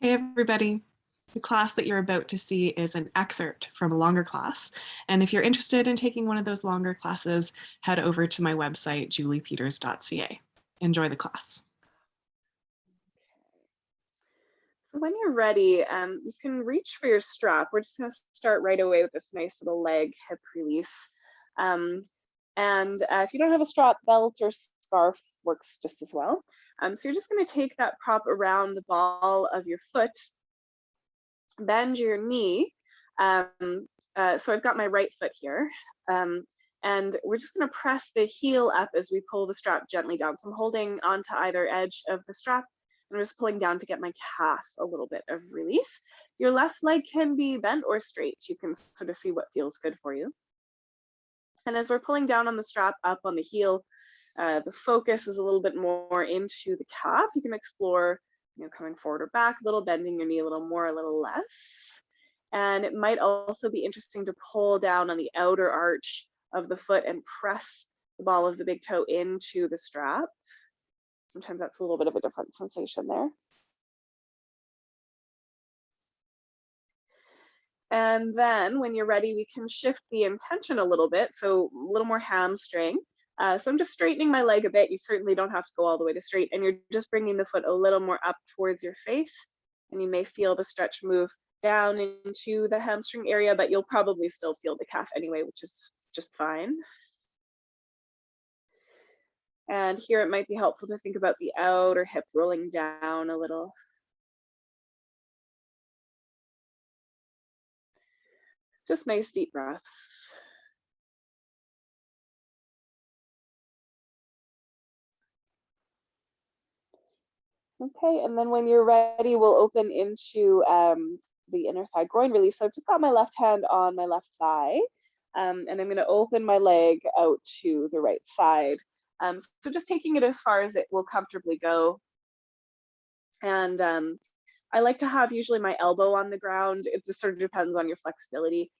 Hey everybody. The class that you're about to see is an excerpt from a longer class. And if you're interested in taking one of those longer classes, head over to my website, juliepeters.ca. Enjoy the class. So when you're ready, you can reach for your strap. We're just going to start right away with this nice little leg hip release. If you don't have a strap, belt or scarf works just as well. So you're just going to take that prop around the ball of your foot, bend your knee. So I've got my right foot here. And we're just going to press the heel up as we pull the strap gently down. So I'm holding onto either edge of the strap. I'm just pulling down to get my calf a little bit of release. Your left leg can be bent or straight. You can sort of see what feels good for you. And as we're pulling down on the strap up on the heel, the focus is a little bit more into the calf. You can explore, coming forward or back a little, bending your knee a little more, a little less. And it might also be interesting to pull down on the outer arch of the foot and press the ball of the big toe into the strap. Sometimes that's a little bit of a different sensation there. And then when you're ready, we can shift the intention a little bit. So a little more hamstring. So I'm just straightening my leg a bit. You certainly don't have to go all the way to straight, and you're just bringing the foot a little more up towards your face. And you may feel the stretch move down into the hamstring area, but you'll probably still feel the calf anyway, which is just fine. And here it might be helpful to think about the outer hip rolling down a little. Just nice deep breaths. Okay, and then when you're ready, we'll open into the inner thigh groin release. So I've just got my left hand on my left thigh, and I'm going to open my leg out to the right side. So just taking it as far as it will comfortably go. And I like to have usually my elbow on the ground. It just sort of depends on your flexibility,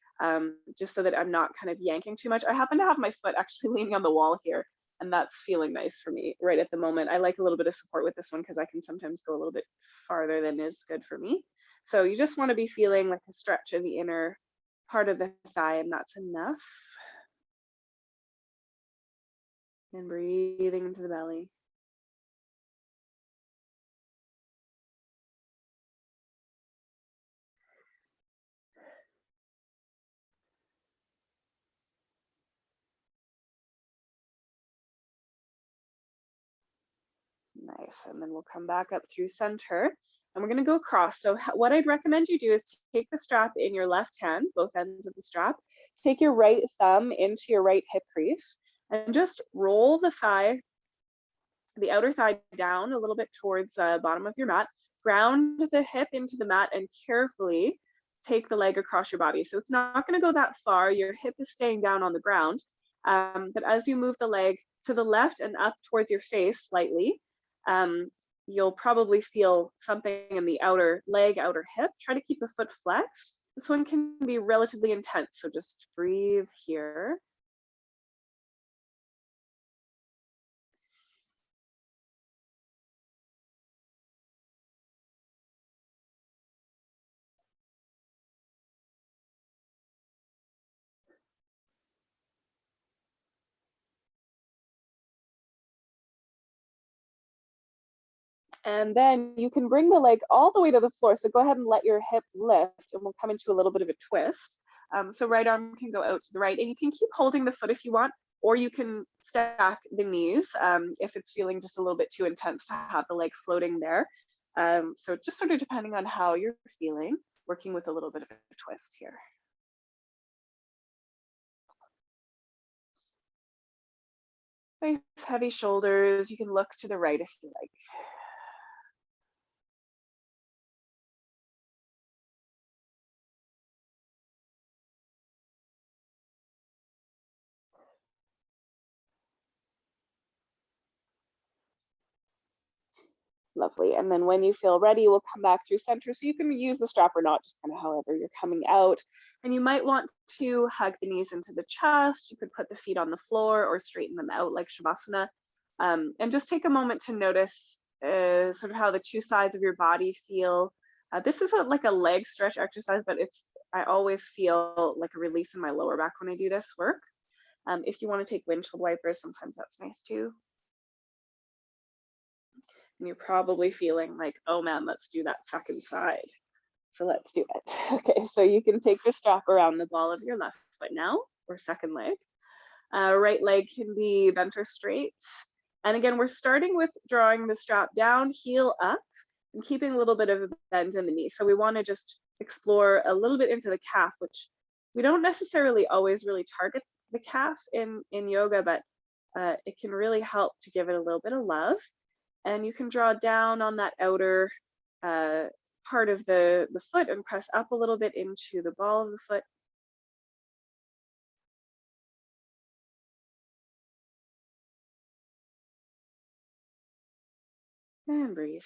just so that I'm not kind of yanking too much. I happen to have my foot actually leaning on the wall here, and that's feeling nice for me right at the moment. I like a little bit of support with this one because I can sometimes go a little bit farther than is good for me. So you just want to be feeling like a stretch in the inner part of the thigh, and that's enough. And breathing into the belly. Nice, and then we'll come back up through center, and we're gonna go across. So what I'd recommend you do is take the strap in your left hand, both ends of the strap, take your right thumb into your right hip crease, and just roll the thigh, the outer thigh down a little bit towards the bottom of your mat, ground the hip into the mat, and carefully take the leg across your body. So it's not gonna go that far, your hip is staying down on the ground, but as you move the leg to the left and up towards your face slightly, you'll probably feel something in the outer leg, outer hip. Try to keep the foot flexed. This one can be relatively intense, so just breathe here. And then you can bring the leg all the way to the floor. So go ahead and let your hip lift, and we'll come into a little bit of a twist. So right arm can go out to the right, and you can keep holding the foot if you want, or you can stack the knees if it's feeling just a little bit too intense to have the leg floating there. So just sort of depending on how you're feeling, working with a little bit of a twist here. Nice heavy shoulders. You can look to the right if you like. Lovely. And then when you feel ready, we'll come back through center. So you can use the strap or not, just kind of however you're coming out. And you might want to hug the knees into the chest. You could put the feet on the floor or straighten them out like Shavasana. And just take a moment to notice sort of how the two sides of your body feel. This is like a leg stretch exercise, but I always feel like a release in my lower back when I do this work. If you want to take windshield wipers, sometimes that's nice too. And you're probably feeling like, oh man, let's do that second side. So let's do it. Okay, so you can take the strap around the ball of your left foot now, or second leg. Right leg can be bent or straight. And again, we're starting with drawing the strap down, heel up, and keeping a little bit of a bend in the knee. So we want to just explore a little bit into the calf, which we don't necessarily always really target the calf in yoga, but it can really help to give it a little bit of love. And you can draw down on that outer part of the foot and press up a little bit into the ball of the foot. And breathe.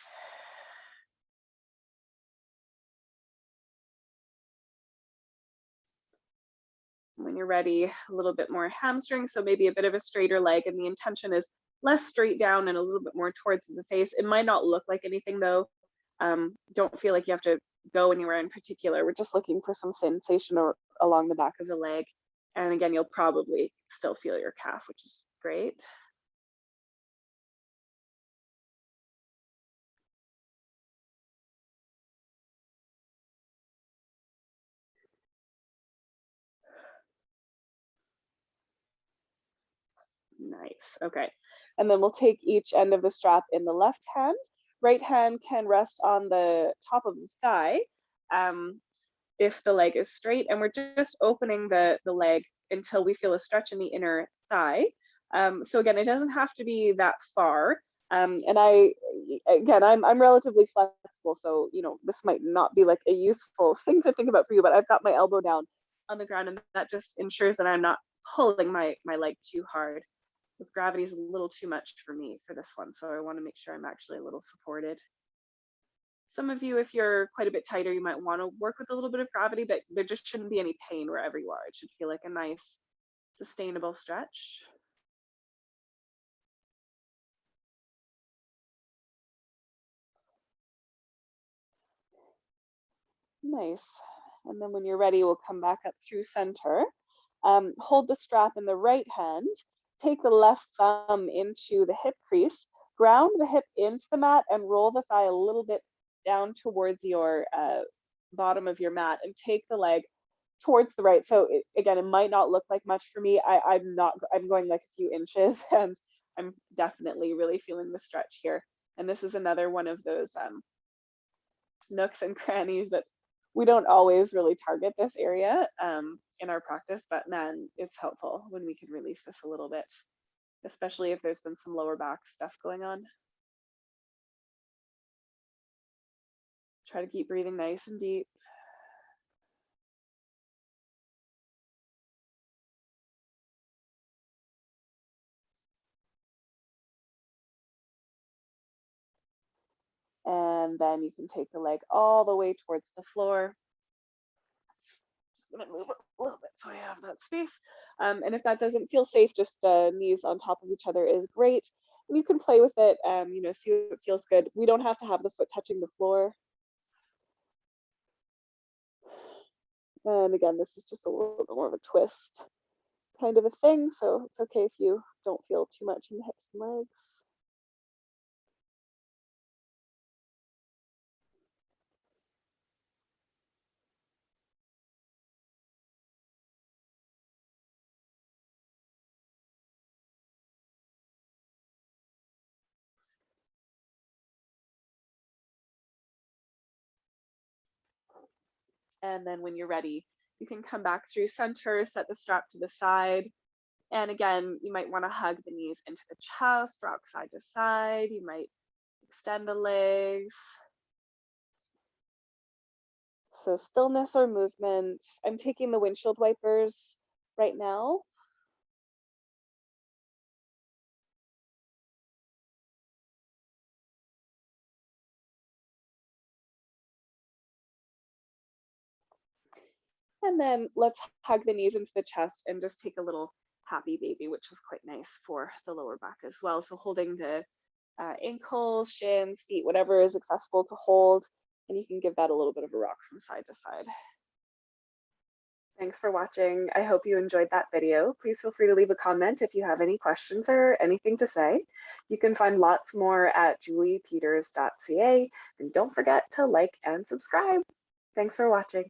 When you're ready, a little bit more hamstring, so maybe a bit of a straighter leg, and the intention is less straight down and a little bit more towards the face. It might not look like anything though. Don't feel like you have to go anywhere in particular. We're just looking for some sensation along the back of the leg. And again, you'll probably still feel your calf, which is great. Nice. Okay. And then we'll take each end of the strap in the left hand. Right hand can rest on the top of the thigh if the leg is straight. And we're just opening the leg until we feel a stretch in the inner thigh. So again, it doesn't have to be that far. And I'm relatively flexible. So, this might not be like a useful thing to think about for you, but I've got my elbow down on the ground, and that just ensures that I'm not pulling my leg too hard. With gravity is a little too much for me for this one, so I want to make sure I'm actually a little supported. Some of you, if you're quite a bit tighter, you might want to work with a little bit of gravity, but there just shouldn't be any pain wherever you are. It should feel like a nice, sustainable stretch. Nice. And then when you're ready, we'll come back up through center. Hold the strap in the right hand. Take the left thumb into the hip crease, ground the hip into the mat, and roll the thigh a little bit down towards your bottom of your mat, and take the leg towards the right. So again, it might not look like much for me. I'm going like a few inches, and I'm definitely really feeling the stretch here. And this is another one of those nooks and crannies that we don't always really target this area in our practice, but man, it's helpful when we can release this a little bit, especially if there's been some lower back stuff going on. Try to keep breathing nice and deep. And then you can take the leg all the way towards the floor. Just gonna move a little bit so I have that space. And if that doesn't feel safe, just knees on top of each other is great. And you can play with it, see if it feels good. We don't have to have the foot touching the floor. And again, this is just a little bit more of a twist kind of a thing, so it's okay if you don't feel too much in the hips and legs. And then when you're ready, you can come back through center, set the strap to the side. And again, you might want to hug the knees into the chest, rock side to side. You might extend the legs. So stillness or movement. I'm taking the windshield wipers right now. And then let's hug the knees into the chest and just take a little happy baby, which is quite nice for the lower back as well. So holding the ankles, shins, feet, whatever is accessible to hold. And you can give that a little bit of a rock from side to side. Thanks for watching. I hope you enjoyed that video. Please feel free to leave a comment if you have any questions or anything to say. You can find lots more at juliepeters.ca, and don't forget to like and subscribe. Thanks for watching.